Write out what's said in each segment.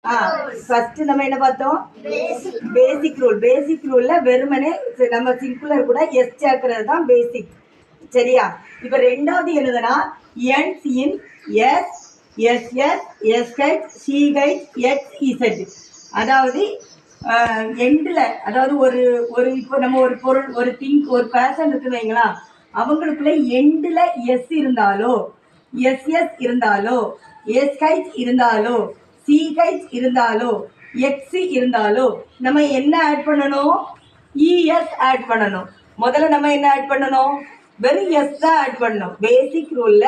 First நம்ம என்ன பார்த்தோம்? பேசிக் ரூல்ல வெறுமனே நம்ம சிங்குலர் கூட எஸ் சேர்க்கிறது தான் பேசிக். சரியா? இப்ப ரெண்டாவது என்னதுன்னா ends in S S S S H C H X Z. அதாவது எண்டில், அதாவது ஒரு ஒரு இப்போ நம்ம ஒரு பொருள் ஒரு திங்க் ஒரு பேர்சன் இருக்குன்னு வைங்களா, அவங்களுக்குள்ள எண்டில் எஸ் இருந்தாலோ எஸ்எஸ் இருந்தாலோ எஸ்ஹெச் இருந்தாலோ சிஹெச் இருந்தாலோ எக்ஸ் இருந்தாலோ நம்ம என்ன ஆட் பண்ணணும்? இஎஸ் ஆட் பண்ணணும். முதல்ல நம்ம என்ன ஆட் பண்ணணும்? வெறும் எஸ் தான் ஆட் பண்ணணும். பேசிக் ரூல்ல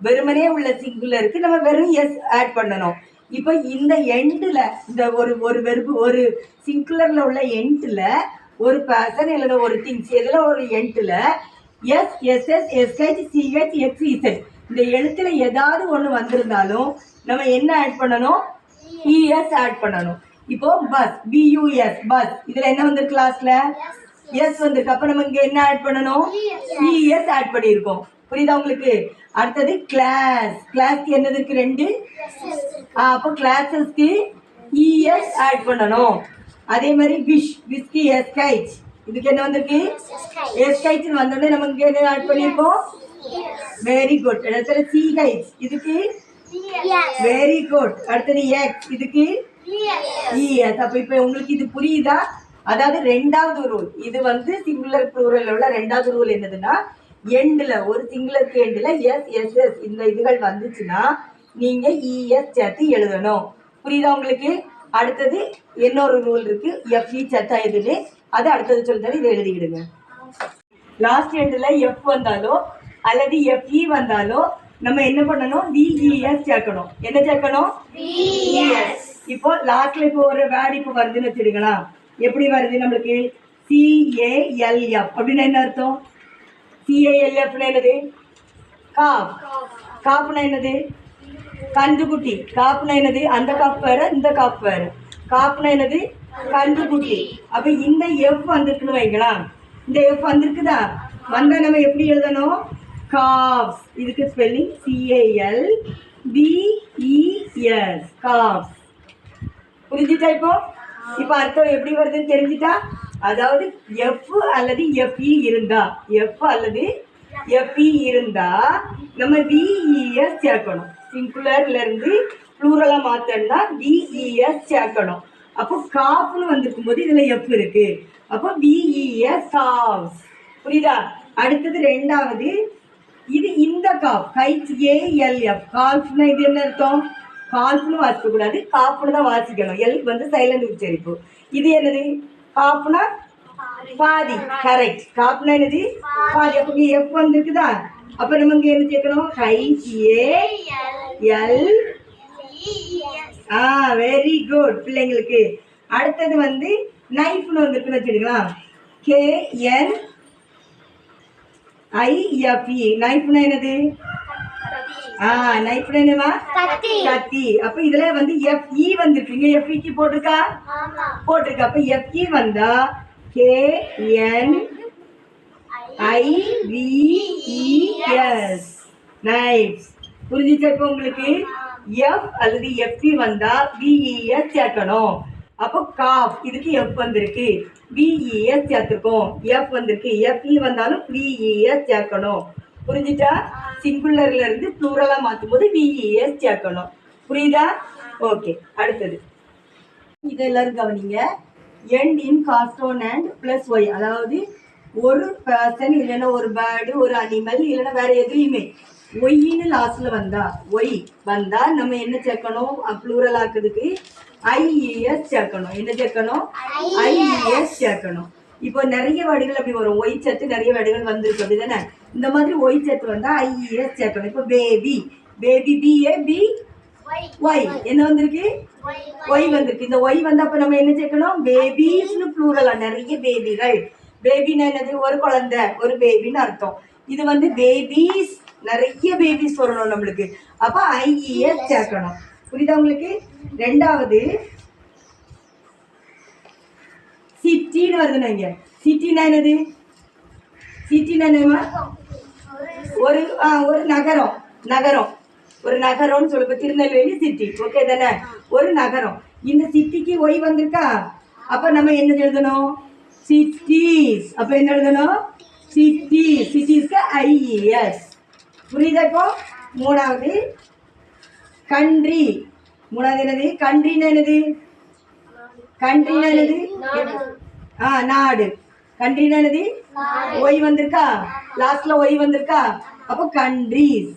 வெறுமனே உள்ள சிங்குலருக்கு நம்ம வெறும் எஸ் ஆட் பண்ணணும். இப்போ இந்த எண்டில் இந்த ஒரு ஒரு வெறுப்பு ஒரு சிங்குலர்ல உள்ள எண்டில் ஒரு பர்சன் இல்லைன்னா ஒரு திங்ஸ் எதில் ஒரு எண்டில் எஸ் எஸ்எஸ் எஸ்ஹெச் சிஹெச் எக்ஸ்இசெட் இந்த எழுத்துல ஏதாவது ஒன்று வந்திருந்தாலும் நம்ம என்ன ஆட் பண்ணணும்? இஎஸ் ஆட் பண்ணணும். இப்போ பஸ் பியூஎஸ் பஸ் இதுல என்ன வந்திருக்கு? லாஸ்ட்ல எஸ் வந்திருக்கு. அப்ப நம்ம இங்க என்ன ஆட் பண்ணணும்? இஎஸ் ஆட் பண்ணியிருக்கோம். புரியுதா உங்களுக்கு? அடுத்தது கிளாஸ். கிளாஸ்க்கு என்னது இருக்கு? ரெண்டு. அப்போ கிளாஸஸ்க்கு இஎஸ் ஆட் பண்ணணும். அதே மாதிரி விஸ்கி எஸ்கைச் இதுக்கு என்ன வந்திருக்கு? எஸ்கைச் வந்தோடனே நம்ம இங்க என்ன ஆட் பண்ணியிருக்கோம்? Very good. அடுத்தது சிஹெச் இதுக்கு வெரி குட். அடுத்தது எக்ஸ் இதுக்கு இஎஸ். அப்ப இப்ப உங்களுக்கு இது புரியுதா? அதாவது ரெண்டாவது ரூல் இது வந்து சிங்குலர் ப்ளூரல் உள்ள ரெண்டாவது ரூல் என்னதுன்னா, எண்டில் ஒரு சிங்குலருக்கு எண்டில் எஸ் எஸ்எஸ் இந்த இதுகள் வந்துச்சுன்னா நீங்க இஎஸ் சேர்த்து எழுதணும். புரியுதா உங்களுக்கு? அடுத்தது இன்னொரு ரூல் இருக்கு, எஃப்இ சேர்த்தா எதுன்னு அது அடுத்தது சொல்லித்தரேன். இதை எழுதிக்கிடுங்க. லாஸ்ட் எண்டில் எஃப் வந்தாலோ அல்லது எஃப்இ வந்தாலோ நம்ம என்ன பண்ணணும்? விஇஎஸ் சேர்க்கணும். என்ன சேர்க்கணும்? இப்போ லாஸ்ட்ல இப்போ ஒரு வேர்டு இப்போ வருதுன்னு வச்சுடுங்களா, எப்படி வருது நம்மளுக்கு? சிஏஎல்எஃப் அப்படின்னு என்ன அர்த்தம்? சிஏஎல்எஃப்னா என்னது? காப். காப்புனா என்னது? கன்றுக்குட்டி. காப்புனா என்னது? அந்த காப்பு வேற இந்த காப்பு வேற. காப்புனா என்னது? கன்றுக்குட்டி. அப்ப இந்த எஃப் வந்திருக்குன்னு வைங்களா, இந்த எஃப் வந்திருக்குதா, வந்தா நம்ம எப்படி எழுதணும்? காப்ஸ். இதுக்கு ஸ்பெல்லிங் சிஏஎல் பிஇஎஸ் காப்ஸ். புரிஞ்சுட்டா? இப்போ அர்த்தம் எப்படி வருதுன்னு தெரிஞ்சுட்டா? அதாவது எஃப் அல்லது எஃப்இ இருந்தா, எஃப் அல்லது எஃப்இ இருந்தா நம்ம விஇஎஸ் சேர்க்கணும். சிங்குலர்ல இருந்து ப்ளூரலா மாத்தணும்னா விஇஎஸ் சேர்க்கணும். அப்போ காப்னு வந்திருக்கும் போது இதுல எஃப் இருக்கு, அப்போ விஇஎஸ் காப்ஸ். புரியுதா? அடுத்தது ரெண்டாவது இது இந்த காப் ஹெச்ஏஎல்எஃப் கால்ஃப்னா இது என்ன அர்த்தம்? கால்ஃப்னு வாசிக்க கூடாது, காப்புன்னு தான் வாசிக்கணும். எல் வந்து சைலண்ட் உச்சரிப்பு. இது என்னது? காப்புனா பாதி. கரெக்ட். காப்புனா என்னது? பாதி. அப்போ எஃப் வந்துருக்குதா, அப்ப நம்ம இங்க என்ன சேர்க்கணும்? ஹெச்ஏஎல். வெரி குட் பிள்ளைங்களுக்கு. அடுத்தது வந்து நைஃப்னு வந்துருக்குன்னு வச்சுடுங்களா, கேஎன் ஐஎஃப்இ. நைஃப்னா என்னது? நைஃப்னா என்னமா? கத்தி. அப்ப இதுல வந்து எஃப்இ வந்திருக்கு. இங்க எஃப்இ போட்டிருக்கா? போட்டிருக்கு. அப்ப எஃப்இ வந்தா கேஎன் ஐவிஇஎஸ் நைஃப்ஸ். புரிஞ்சுச்சா இப்போ உங்களுக்கு? எஃப் அல்லது எஃப்இ வந்தா விஇஎஸ் சேர்க்கணும். அப்போ காப் இதுக்கு எஃப் வந்திருக்கு, விஇஎஸ் சேர்த்துருக்கோம். எஃப் வந்திருக்கு, எஃப்இ வந்தாலும் விஇஎஸ் சேர்க்கணும். புரிஞ்சுட்டா? சிங்குலர்ல இருந்து ப்ளூரலா மாற்றும் போது விஇஎஸ் சேர்க்கணும். புரியுதா? ஓகே. அடுத்தது இதை எல்லாரும் கவனிங்க. End in consonant plus Y. அதாவது ஒரு பர்சன் இல்லைன்னா ஒரு பேர்டு ஒரு அனிமல் இல்லைன்னா வேற எதுலையுமே ஒய்ன்னு லாஸ்ட்ல வந்தா, ஒய் வந்தா நம்ம என்ன சேர்க்கணும்? ப்ளூரல் ஆக்குறதுக்கு ஐஇஎஸ் சேர்க்கணும். என்ன சேர்க்கணும்? ஐஇஎஸ் சேர்க்கணும். இப்போ நிறைய வேர்டுகள் அப்படி வரும், ஒய் சேர்த்து நிறைய வேர்டுகள் வந்திருக்கு அப்படிதானே. இந்த மாதிரி ஒய் சேர்த்து வந்தா ஐஇஎஸ் சேர்க்கணும். இப்போ பேபி, பேபி பிஏபி ஒய் என்ன வந்திருக்கு? ஒய் வந்திருக்கு. இந்த ஒய் வந்தா அப்ப நம்ம என்ன சேர்க்கணும்? பேபிஸ்னு ப்ளூரலா, நிறைய பேபிகள். பேபின்னா என்னது? ஒரு குழந்தை, ஒரு பேபின்னு அர்த்தம். இது வந்து பேபிஸ், நிறைய பேபிஸ் வரணும் நம்மளுக்கு. அப்ப ஐஇஎஸ் சேர்க்கணும். புரியுதா உங்களுக்கு? ரெண்டாவது சிட்டின்னு வருதுன்னு இங்க. சிட்டினா என்னது? சிட்டினா என்னமா? ஒரு ஒரு நகரம். நகரம் ஒரு நகரம்னு சொல்லுங்க. திருநெல்வேலி சிட்டி. ஓகே தானே? ஒரு நகரம். இந்த சிட்டிக்கு ஒய் வந்திருக்கா, அப்போ நம்ம என்ன எழுதணும்? சிட்டிஸ். அப்போ என்ன எழுதணும்? சிட்டிஸ். சிட்டிஸ்க்கு ஐஇஎஸ். புரியுதாக்கோ? மூணாவது கண்ட்ரி. மூணாவது என்னது? கண்ட்ரின்னு என்னது? கண்ட்ரின்னு என்னது? நாடு. கண்ட்ரின்னு என்னது? ஒய் வந்திருக்கா, லாஸ்ட்ல ஒய் வந்திருக்கா, அப்போ கண்ட்ரிஸ்.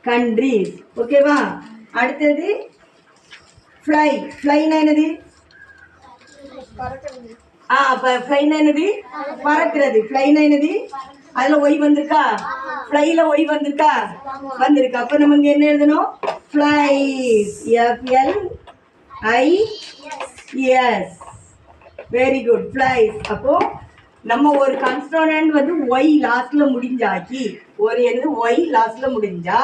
கண்ட்ரிஸ். ஓகேவா? அடுத்தது ஃப்ளை. ஃப்ளைனா என்னது? ஃப்ளைனா என்னது? பறக்கிறது. ஃப்ளைனா என்னது? அதுல ஒய் வந்திருக்கா, ஃப்ளைல ஒய் வந்திருக்கா, வந்திருக்கு. அப்ப நம்ம இங்க என்ன எழுதணும்? Flies. FLIS. Very good. Flies. அப்போ நம்ம ஒரு கன்ஸ்டோனன்ட் வந்து ஒய் லாஸ்ட்ல முடிஞ்சாக்கி, ஒரு எழுது ஒய் லாஸ்ட்ல முடிஞ்சா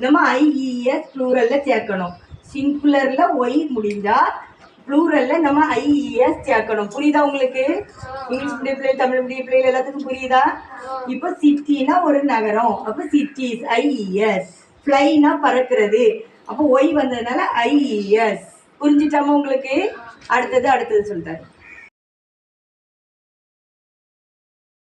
நம்ம ஐஇஎஸ் ப்ளூரல்ல சேர்க்கணும். சிங்குலர்ல ஒய் முடிஞ்சா ப்ளூரல்ல நம்ம ஐஇஎஸ் சேர்க்கணும். புரியுதா உங்களுக்கு? இங்கிலீஷ் மீடியம் பிள்ளை, தமிழ் மீடியம் பிள்ளை எல்லாத்துக்கும் புரியுதா? இப்போ சிட்டினா ஒரு நகரம், அப்போ சிட்டிஸ் ஐஇஎஸ். ஃப்ளைனா பறக்கிறது, அப்போ ஒய் வந்ததுனால ஐஇஎஸ். புரிஞ்சிட்டாமா உங்களுக்கு? அடுத்தது சொல்லிட்டாரு.